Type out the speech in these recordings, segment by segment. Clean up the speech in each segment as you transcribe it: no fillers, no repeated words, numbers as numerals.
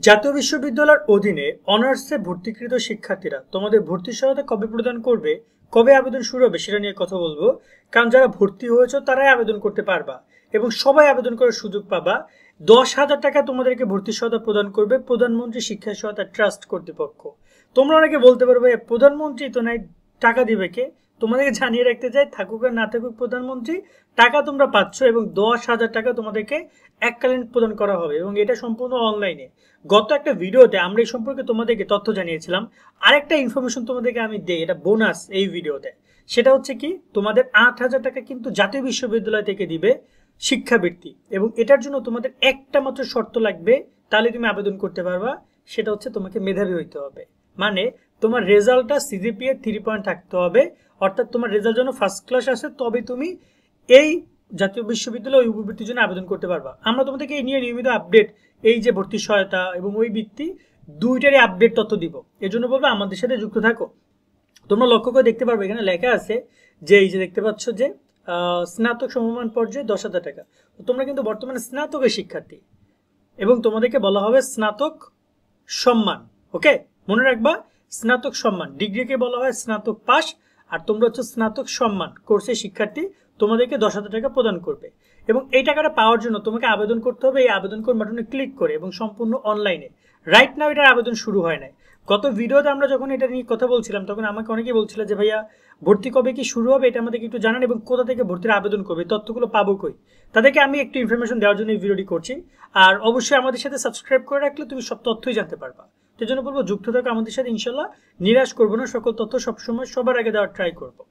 জাতীয় বিশ্ববিদ্যালয়ের অধীনে অনার্সে ভর্তিকৃত শিক্ষার্থীরা তোমাদের ভর্তি সহায়তা কবে প্রদান করবে, কবে আবেদন শুরু হবে সেটা নিয়ে কথা বলবো। কারণ যারা ভর্তি হয়েছে তারাই আবেদন করতে পারবা এবং সবাই আবেদন করার সুযোগ পাবা। 10,000 টাকা তোমাদেরকে ভর্তি সহায়তা প্রদান করবে প্রধানমন্ত্রী শিক্ষা সহায়তা ট্রাস্ট কর্তৃপক্ষ। তোমরা অনেকে বলতে পারবে প্রধানমন্ত্রী তো নাই, টাকা দিবে কে? তোমাদেরকে জানিয়ে রাখতে চাই, থাকুক আর না থাকুক প্রধানমন্ত্রী, টাকা তোমরা পাচ্ছ এবং 10,000 টাকা তোমাদেরকে এককালীন প্রদান করা হবে এবং এটা সম্পূর্ণ অনলাইনে। গত একটা ভিডিওতে আমরা এই সম্পর্কে তোমাদেরকে তথ্য জানিয়েছিলাম। আরেকটা ইনফরমেশন তোমাদেরকে আমি দেই, এটা বোনাস এই ভিডিওতে। সেটা হচ্ছে কি, তোমাদের 8,000 টাকা কিন্তু জাতীয় বিশ্ববিদ্যালয় থেকে দিবে শিক্ষাবৃত্তি এবং এটার জন্য তোমাদের একটা মাত্র শর্ত লাগবে, তাহলে তুমি আবেদন করতে পারবা। সেটা হচ্ছে তোমাকে মেধাবী হইতে হবে, মানে তোমার রেজাল্টটা সিজিপিএ 3 পয়েন্ট থাকতে হবে, অর্থাৎ তোমার রেজাল্ট যেন ফার্স্ট ক্লাস আসে, তবে তুমি এই জাতীয় বিশ্ববিদ্যালয় ওই উপবৃত্তির জন্য আবেদন করতে পারবা। আমরা তোমাদেরকে এই নিয়ে নিয়মিত আপডেট, এই যে ভর্তি সহায়তা এবং ওই বৃত্তি দুইটারই আপডেট তথ্য দিব। এর জন্য বলবো আমাদের সাথে যুক্ত থাকো। তোমরা লক্ষ্য করে দেখতে পারবে এখানে লেখা আছে যে এই যে দেখতে পাচ্ছ যে স্নাতক সমমান পর্যায়ে 10,000 টাকা। তোমরা কিন্তু বর্তমানে স্নাতকের শিক্ষার্থী এবং তোমাদেরকে বলা হবে স্নাতক সম্মান। ওকে, মনে রাখবা, স্নাতক সম্মান। ডিগ্রিকে বলা হয় স্নাতক পাস, আর তোমরা হচ্ছে স্নাতক সম্মান কোর্সের শিক্ষার্থী। তোমাদেরকে 10,000 টাকা প্রদান করবে এবং এই টাকাটা পাওয়ার জন্য তোমাকে আবেদন করতে হবে এই আবেদন কর বাটনে ক্লিক করে এবং সম্পূর্ণ অনলাইনে। রাইট নাও এটার আবেদন শুরু হয় নাই। গত ভিডিওতে আমরা যখন এটা নিয়ে কথা বলছিলাম তখন আমাকে অনেকেই বলছিল যে ভাইয়া ভর্তি কবে কি শুরু হবে এটা আমাদেরকে একটু জানান এবং কোথা থেকে ভর্তির আবেদন করবে, তথ্যগুলো পাবো কই। তাদেরকে আমি একটু ইনফরমেশন দেওয়ার জন্য এই ভিডিওটি করছি। আর অবশ্যই আমাদের সাথে সাবস্ক্রাইব করে রাখলে তুমি সব তথ্যই জানতে পারবা। সেই জন্য বলবো যুক্ত থাকো আমাদের সাথে, ইনশাল্লাহ নিরাশ করবো না, সকল তথ্য সবসময় সবার আগে দেওয়ার ট্রাই করবো।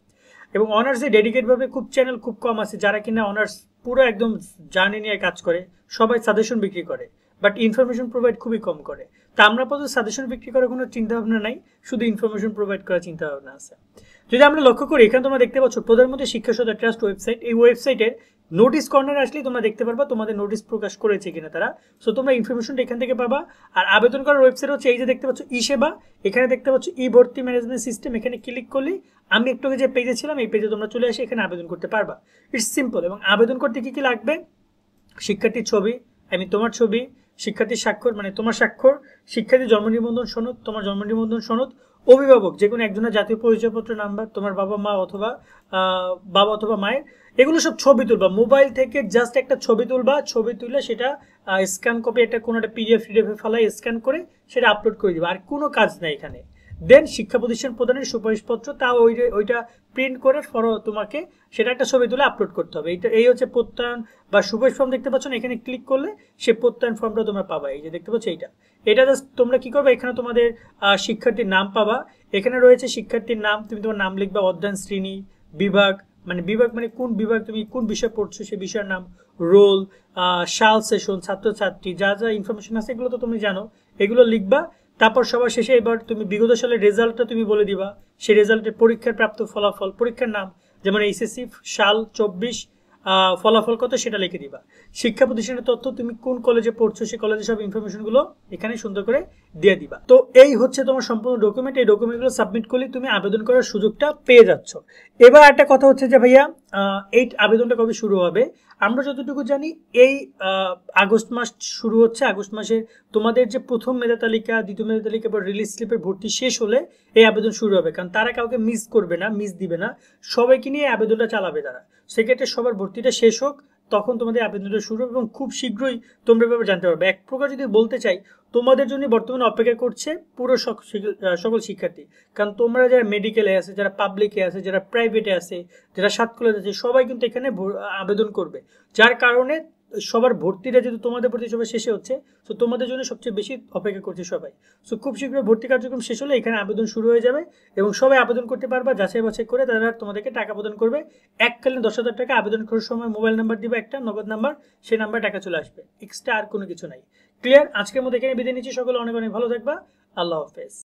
এবং অনার্সে ডেডিকেটভাবে খুব চ্যানেল খুব কম আছে যারা কিনা অনার্স পুরো একদম জার্নি নিয়ে কাজ করে। সবাই সাজেশন বিক্রি করে, বাট ইনফরমেশন প্রোভাইড খুবই কম করে। তা আমরা পর্যন্ত সাজেশন বিক্রি করার কোনো চিন্তা ভাবনা নাই, শুধু ইনফরমেশন প্রোভাইড করার চিন্তা ভাবনা আছে। যদি আমরা লক্ষ্য করি, এখানে তোমরা দেখতে পাচ্ছ প্রধানমন্ত্রী শিক্ষা সহায়তা ট্রাস্ট ওয়েবসাইট। এই ওয়েবসাইটের নোটিস কর্নার আসলেই তোমরা দেখতে পারবা তোমাদের নোটিস প্রকাশ করেছে কিনা তারা। সো তোমরা ইনফরমেশনটা এখান থেকে পাবা। আর আবেদন করার ওয়েবসাইট হচ্ছে এই যে দেখতে পাচ্ছ ই সেবা, এখানে দেখতে পাচ্ছ ই ভর্তি ম্যানেজমেন্ট সিস্টেম। এখানে ক্লিক করলে আমি একটু আগে যে পেজে ছিলাম এই পেজে তোমরা চলে আসে এখানে আবেদন করতে পারবা। It's simple. এবং আবেদন করতে কি কি লাগবে? শিক্ষার্থীর ছবি, তোমার ছবি, শিক্ষার্থীর স্বাক্ষর মানে তোমার স্বাক্ষর, শিক্ষার্থীর জন্ম নিবন্ধন সনদ, তোমার জন্ম নিবন্ধন সনদ, অভিভাবক যে কোনো একজনের জাতীয় পরিচয়পত্র নাম্বার, তোমার বাবা অথবা মায়ের, এগুলো সব ছবি তুলবা। মোবাইল থেকে জাস্ট একটা ছবি তুলবা, ছবি তুলে সেটা স্ক্যান কপি একটা কোনো একটা পিডিএফ ফালাই স্ক্যান করে সেটা আপলোড করে দিবা। আর কোনো কাজ নাই এখানে। দেন শিক্ষা প্রতিষ্ঠান প্রদানের সুপারিশপত্র, তা ওইটা প্রিন্ট করে তোমাকে সেটা একটা ছবি তুলে আপলোড করতে হবে। এই হচ্ছে প্রত্যয়ন বা সুপারিশ ফর্ম দেখতে পাচ্ছ না, এখানে ক্লিক করলে সে প্রত্যয়ন ফর্মটা তোমরা পাবা। এই যে দেখতে পাচ্ছ এটা জাস্ট তোমরা কি করবে, এখানে তোমাদের শিক্ষার্থীর নাম পাবা। এখানে রয়েছে শিক্ষার্থীর নাম, তুমি তোমার নাম লিখবা, অধ্যয়ন শ্রেণী, বিভাগ মানে কোন বিভাগ তুমি কোন বিষয় পড়ছো সে বিষয়ের নাম, রোল, সাল, সেশন, ছাত্রছাত্রী, যা যা ইনফরমেশন আছে এগুলো তো তুমি জানো, এগুলো লিখবা। তারপর সবার শেষে এবার তুমি বিগত সালের রেজাল্টটা তুমি বলে দিবা। সেই রেজাল্টের পরীক্ষার প্রাপ্ত ফলাফল, পরীক্ষার নাম যেমন এইচএসসি সাল 24, ফলাফল কত সেটা লিখে দিবা। শিক্ষা প্রতিষ্ঠানের তথ্য, তুমি কোন কলেজে পড়ছো সেই কলেজের সব ইনফরমেশনগুলো এখানে সুন্দর করে দিয়ে দিবা। তো এই হচ্ছে তোমার সম্পূর্ণ ডকুমেন্ট। এই ডকুমেন্টগুলো সাবমিট করলে তুমি আবেদন করার সুযোগটা পেয়ে যাচ্ছ। এবার একটা কথা হচ্ছে যে ভাইয়া এই আবেদনটা কবে শুরু হবে? আমরা যতটুকু জানি এই আগস্ট মাস শুরু হচ্ছে। আগস্ট মাসে তোমাদের যে প্রথম মেধা তালিকা, দ্বিতীয় মেধা তালিকা বা রিলিজ স্লিপের ভর্তি শেষ হলে এই আবেদন শুরু হবে। কারণ তারা কাউকে মিস করবে না, মিস দিবে না, সবাইকে নিয়ে আবেদনটা চালাবে তারা। সেক্ষেত্রে সবার ভর্তিটা শেষ হোক, তখন তোমাদের আবেদনটা শুরু হবে এবং খুব শীঘ্রই তোমরা এভাবে জানতে পারবে। এক প্রকার যদি বলতে চাই, তোমাদের জন্য বর্তমানে অপেক্ষা করছে পুরো সকল শিক্ষার্থী। কারণ তোমরা যারা মেডিকেলে আছে, যারা পাবলিকে আছে, যারা প্রাইভেটে আছে, যারা 7 কলেজ আছে, সবাই কিন্তু এখানে আবেদন করবে। যার কারণে সবার ভর্তিটা যেহেতু তোমাদের ভর্তি সবাই শেষে হচ্ছে, তো তোমাদের জন্য সবচেয়ে বেশি অপেক্ষা করছে সবাই। সো খুব শীঘ্রই ভর্তি কার্যক্রম শেষ হলে এখানে আবেদন শুরু হয়ে যাবে এবং সবাই আবেদন করতে পারবা। যাচাই বাছাই করে তারা তোমাদেরকে টাকা প্রদান করবে। এককালীন 10,000 টাকা। আবেদন করার সময় মোবাইল নাম্বার দিবে, একটা নগদ নাম্বার, সেই নাম্বারে টাকা চলে আসবে। এক্সট্রা আর কোনো কিছু নাই। ক্লিয়ার? আজকের মধ্যে এখানে বিদায় নিচ্ছি। সকলে অনেক অনেক ভালো থাকবা। আল্লাহ হাফেজ।